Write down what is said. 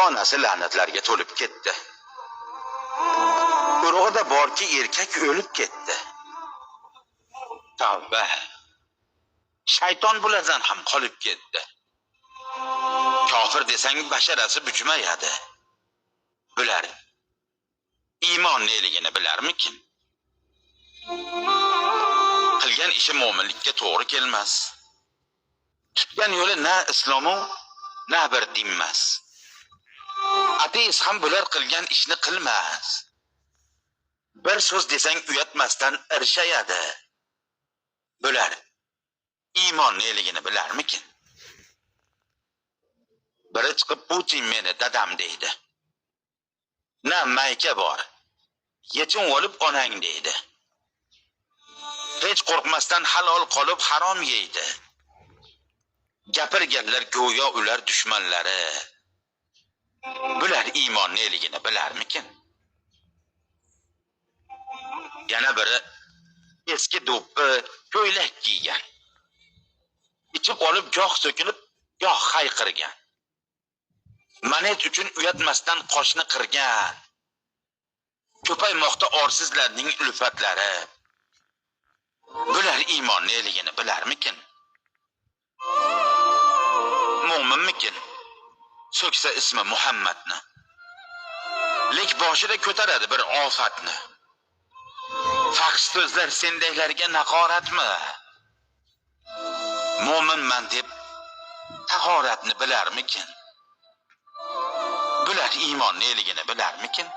ota-onasi la'natlarga to'lib ketdi. Urug'ida borki, erkak o'lib ketdi. Tavba. Shayton bulardan ham qolib ketdi. Kofir desang basharasi bujmayadi. Bular iymon neligini bilarmikin? Qilgan ishi mo'minlikka to'g'ri kelmas. Tutgan yo'li na islomu na bir dinmas. Ateist ham bular qilgan ishni qilmas. Bir so'z desang uyatmasdan irshayadi. Bular iymon neligini bilarmikin? Biri chiqib Putin meni dadam deydi. Na mayka bor. Yechim olib onang deydi. Hech qo'rqmasdan halol qolib harom yeydi. Gapirganlar go'yo ular dushmanlari. Bular iymon neligini bilarmikin? Yana biri eski do'ppi, ko'ylak kiygan. Ichib olib goh so'kilib, goh hayqirgan. Manet uchun uyatmasdan qoshni qirgan. Ko'paymoqda orsizlarning ulfatlari. Bular iymon neligini bilarmikin? Mo'minmikin? So'ksa ismi Muhammadni. Lek boshida ko'taradi bir ofatni. Faxsh so'zlar sendaylarga naqoratmi? Mo'minman deb tahoratni bilarmikin? Bular iymon neligini bilarmikin?